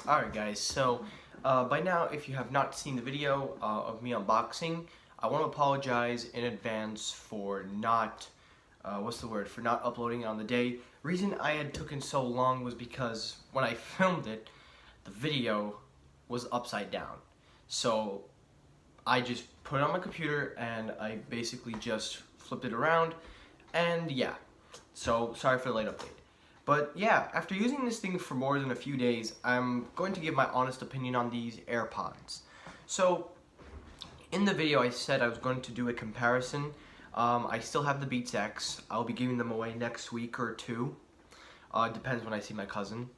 Alright guys, so by now if you have not seen the video of me unboxing, I want to apologize in advance for not, for not uploading it on the day. Reason I had taken so long was because when I filmed it, the video was upside down. So I just put it on my computer and I basically just flipped it around, and yeah, so sorry for the late update. But yeah, after using this thing for more than a few days, I'm going to give my honest opinion on these AirPods. So, in the video I said I was going to do a comparison. I still have the Beats X. I'll be giving them away next week or two. Depends when I see my cousin.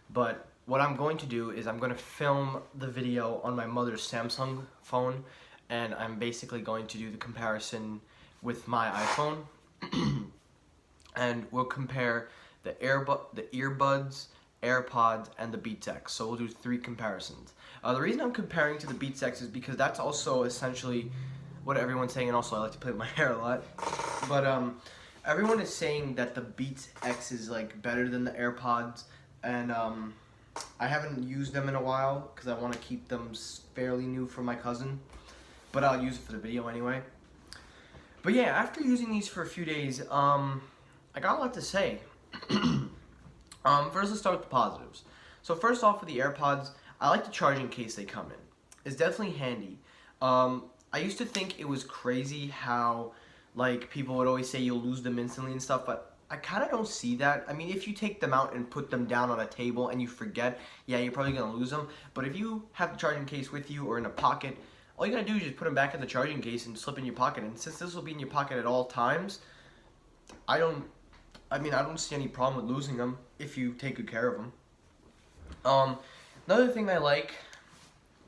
But what I'm going to do is I'm going to film the video on my mother's Samsung phone, and I'm basically going to do the comparison with my iPhone. And we'll compare the earbuds, AirPods, and the Beats X. So we'll do 3 comparisons. The reason I'm comparing to the Beats X is because that's also essentially what everyone's saying, and also I like to play with my hair a lot. But everyone is saying that the Beats X is like better than the AirPods, and I haven't used them in a while because I want to keep them fairly new for my cousin. But I'll use it for the video anyway. But yeah, after using these for a few days, I got a lot to say. First, let's start with the positives. So first off, with the AirPods, I like the charging case they come in. It's definitely handy. I used to think it was crazy how like people would always say you'll lose them instantly and stuff, but I kind of don't see that. I mean, if you take them out and put them down on a table and you forget, yeah, you're probably going to lose them. But if you have the charging case with you or in a pocket, all you got to do is just put them back in the charging case and slip in your pocket. And since this will be in your pocket at all times, I don't see any problem with losing them if you take good care of them. Another thing I like,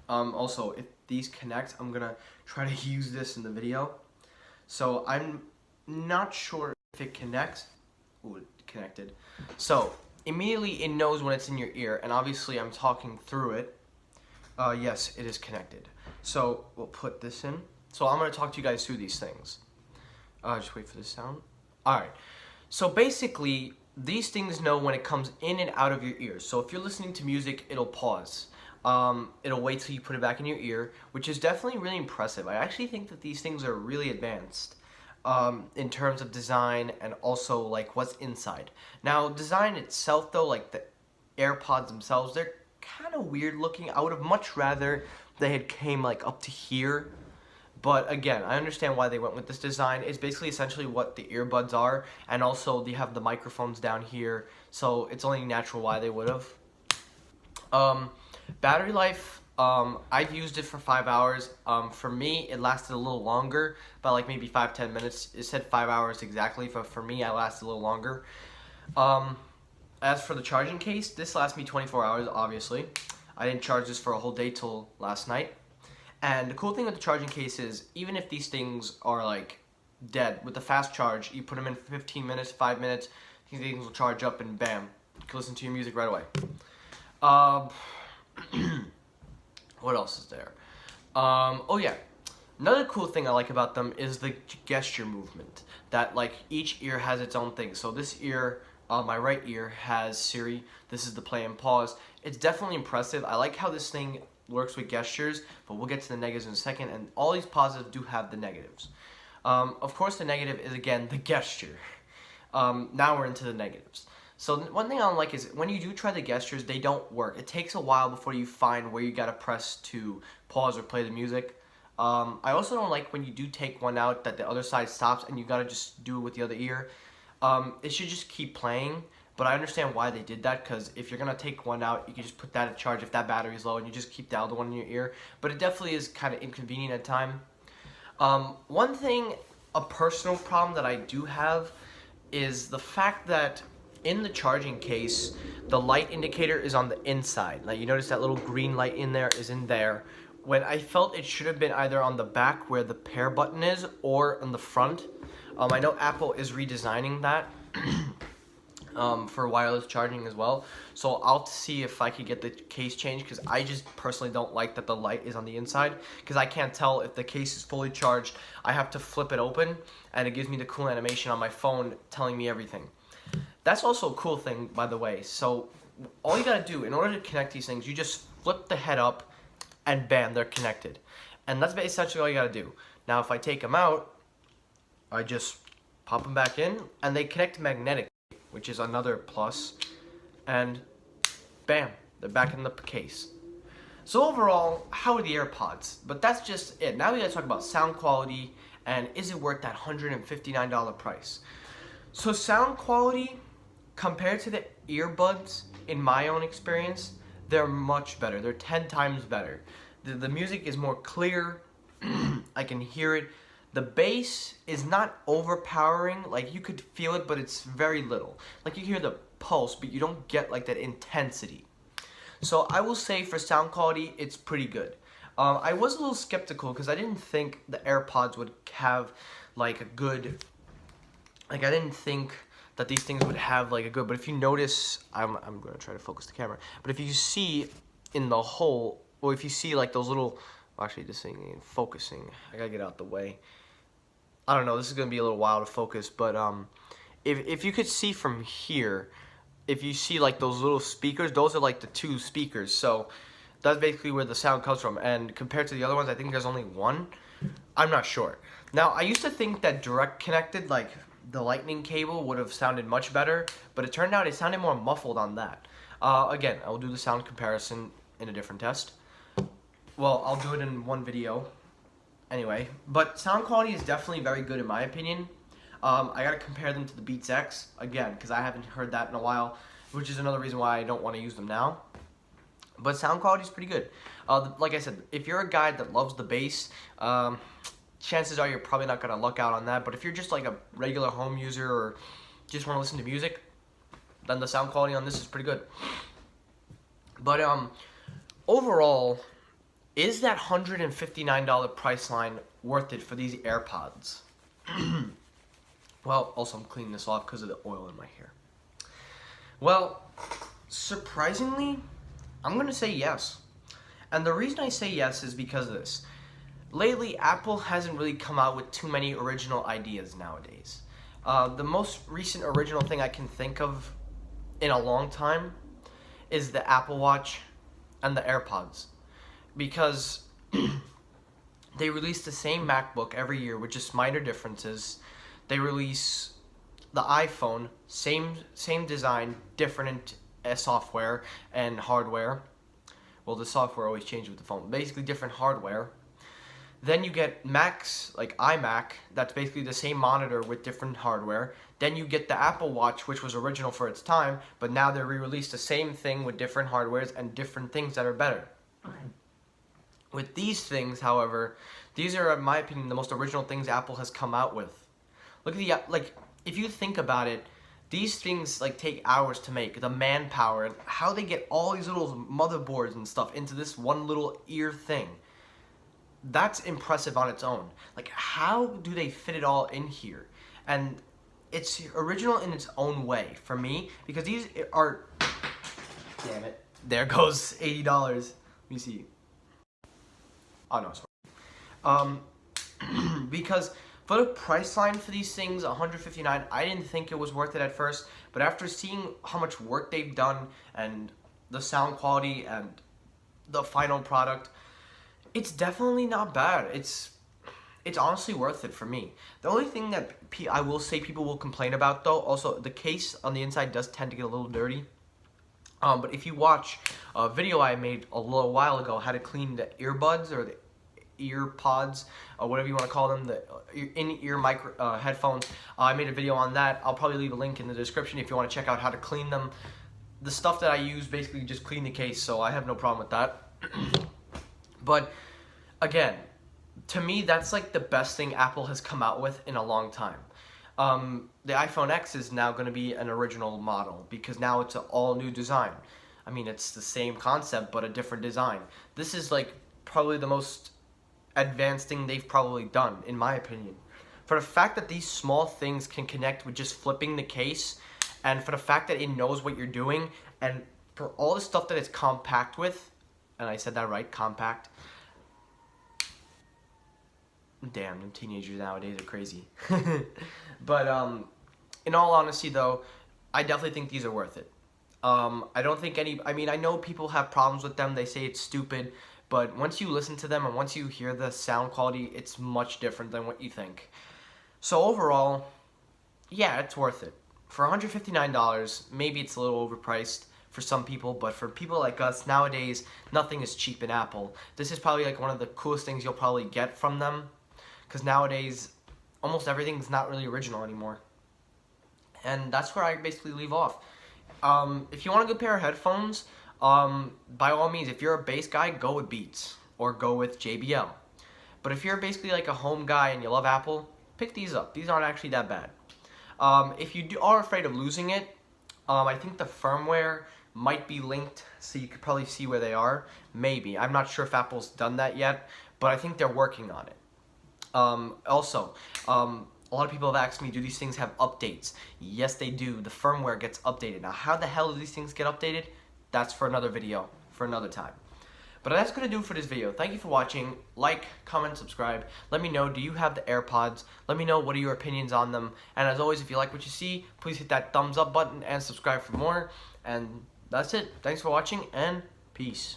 also, if these connect, I'm gonna try to use this in the video. So I'm not sure if it connects. Ooh, it connected. So immediately it knows when it's in your ear, and obviously I'm talking through it. Yes, it is connected. So we'll put this in. So I'm gonna talk to you guys through these things. Just wait for the sound. All right. So basically, these things know when it comes in and out of your ears. So if you're listening to music, it'll pause. It'll wait till you put it back in your ear, which is definitely really impressive. I actually think that these things are really advanced in terms of design and also like what's inside. Now, design itself though, like the AirPods themselves, they're kind of weird looking. I would have much rather they had came like up to here. But again, I understand why they went with this design. It's basically essentially what the earbuds are, and also they have the microphones down here, so it's only natural why they would have. Battery life, I've used it for 5 hours. For me, it lasted a little longer, about like maybe 5-10 minutes. It said 5 hours exactly, but for me, I lasted a little longer. As for the charging case, this lasts me 24 hours, obviously. I didn't charge this for a whole day till last night. And the cool thing with the charging case is, even if these things are like dead, with the fast charge, you put them in for 15 minutes, 5 minutes, these things will charge up and bam, you can listen to your music right away. What else is there? Oh yeah, another cool thing I like about them is the gesture movement. That like each ear has its own thing. So this ear, my right ear has Siri. This is the play and pause. It's definitely impressive. I like how this thing works with gestures, but we'll get to the negatives in a second, and all these positives do have the negatives. Of course, the negative is, again, the gesture. Now we're into the negatives. So one thing I don't like is when you do try the gestures, they don't work. It takes a while before you find where you gotta press to pause or play the music. I also don't like when you do take one out that the other side stops and you gotta just do it with the other ear. It should just keep playing. But I understand why they did that, because if you're going to take one out, you can just put that at charge if that battery is low, and you just keep the other one in your ear. But it definitely is kind of inconvenient at times. One thing, a personal problem that I do have, is the fact that in the charging case, the light indicator is on the inside. Like, you notice that little green light in there is in there, when I felt it should have been either on the back where the pair button is, or on the front. I know Apple is redesigning that. For wireless charging as well, so I'll see if I could get the case changed, because I just personally don't like that the light is on the inside, because I can't tell if the case is fully charged. I have to flip it open, and it gives me the cool animation on my phone telling me everything. That's also a cool thing, by the way. So all you gotta do in order to connect these things, you just flip the head up and bam, they're connected. And that's essentially all you gotta do. Now if I take them out, I just pop them back in and they connect magnetically, which is another plus. And bam, they're back in the case. So overall, how are the AirPods? But that's just it. Now we gotta talk about sound quality and is it worth that $159 price? So sound quality, compared to the earbuds, in my own experience, they're much better. They're 10 times better. The music is more clear. I can hear it. The bass is not overpowering. Like you could feel it, but it's very little. Like you hear the pulse, but you don't get like that intensity. So I will say for sound quality, it's pretty good. I was a little skeptical because I didn't think the AirPods would have like a good, like I didn't think that these things would have like a good, but if you notice, I'm going to try to focus the camera, but if you see in the hole, or if you see like those little, well, actually this thing ain't focusing, I gotta get out the way. I don't know, this is going to be a little while to focus, but if you could see from here, if you see like those little speakers, those are like the two speakers, so that's basically where the sound comes from, and compared to the other ones, I think there's only one. I'm not sure. Now, I used to think that direct connected, like the lightning cable, would have sounded much better, but it turned out it sounded more muffled on that. Again, I'll do the sound comparison in a different test. Well, I'll do it in one video anyway, but sound quality is definitely very good in my opinion. I gotta compare them to the Beats X, again, because I haven't heard that in a while, which is another reason why I don't want to use them now. But sound quality is pretty good. Like I said, if you're a guy that loves the bass, chances are you're probably not going to luck out on that. But if you're just like a regular home user or just want to listen to music, then the sound quality on this is pretty good. But overall, is that $159 price line worth it for these AirPods? Well, also I'm cleaning this off because of the oil in my hair. Well, surprisingly, I'm going to say yes. And the reason I say yes is because of this. Lately, Apple hasn't really come out with too many original ideas nowadays. The most recent original thing I can think of in a long time is the Apple Watch and the AirPods. Because they release the same MacBook every year with just minor differences. They release the iPhone, same design, different software and hardware. Well, the software always changes with the phone. Basically different hardware. Then you get Macs, like iMac, that's basically the same monitor with different hardware. Then you get the Apple Watch, which was original for its time, but now they re-released the same thing with different hardwares and different things that are better. With these things, however, these are, in my opinion, the most original things Apple has come out with. Look at the, like, if you think about it, these things like take hours to make, the manpower, and how they get all these little motherboards and stuff into this one little ear thing. That's impressive on its own. Like, how do they fit it all in here? And it's original in its own way for me, because these are, damn it, there goes $80. Let me see. Oh no, sorry. Because for the price line for these things, $159, I didn't think it was worth it at first, but after seeing how much work they've done and the sound quality and the final product, it's definitely not bad. It's honestly worth it for me. The only thing that I will say people will complain about, though, also the case on the inside does tend to get a little dirty. But if you watch a video I made a little while ago, how to clean the earbuds or the Earpods, or whatever you want to call them, the in-ear micro headphones, I made a video on that. I'll probably leave a link in the description if you want to check out how to clean them. The stuff that I use basically just clean the case, so I have no problem with that. But again, to me, that's like the best thing Apple has come out with in a long time. The iPhone X is now going to be an original model because now it's an all-new design. I mean, it's the same concept, but a different design. This is like probably the most advanced thing they've probably done, in my opinion. For the fact that these small things can connect with just flipping the case, and for the fact that it knows what you're doing, and for all the stuff that it's compact with, and I said that right, compact. Damn, them teenagers nowadays are crazy. But in all honesty though, I definitely think these are worth it. I don't think I mean, I know people have problems with them. They say it's stupid, but once you listen to them and once you hear the sound quality, it's much different than what you think. So overall, yeah, it's worth it. For $159, maybe it's a little overpriced for some people, but for people like us, nowadays, nothing is cheap in Apple. This is probably like one of the coolest things you'll probably get from them, because nowadays, almost everything's not really original anymore. And that's where I basically leave off. If you want a good pair of headphones, by all means, if you're a bass guy, go with Beats or go with JBL. But if you're basically like a home guy and you love Apple, pick these up. These aren't actually that bad. If you are afraid of losing it, I think the firmware might be linked, so you could probably see where they are. Maybe. I'm not sure if Apple's done that yet, but I think they're working on it. Also, a lot of people have asked me, do these things have updates? Yes, they do. The firmware gets updated. Now, how the hell do these things get updated? That's for another video, for another time. But that's going to do it for this video. Thank you for watching. Like, comment, subscribe. Let me know, do you have the Airpods? Let me know what are your opinions on them. And as always, if you like what you see, please hit that thumbs up button and subscribe for more. And that's it. Thanks for watching, and peace.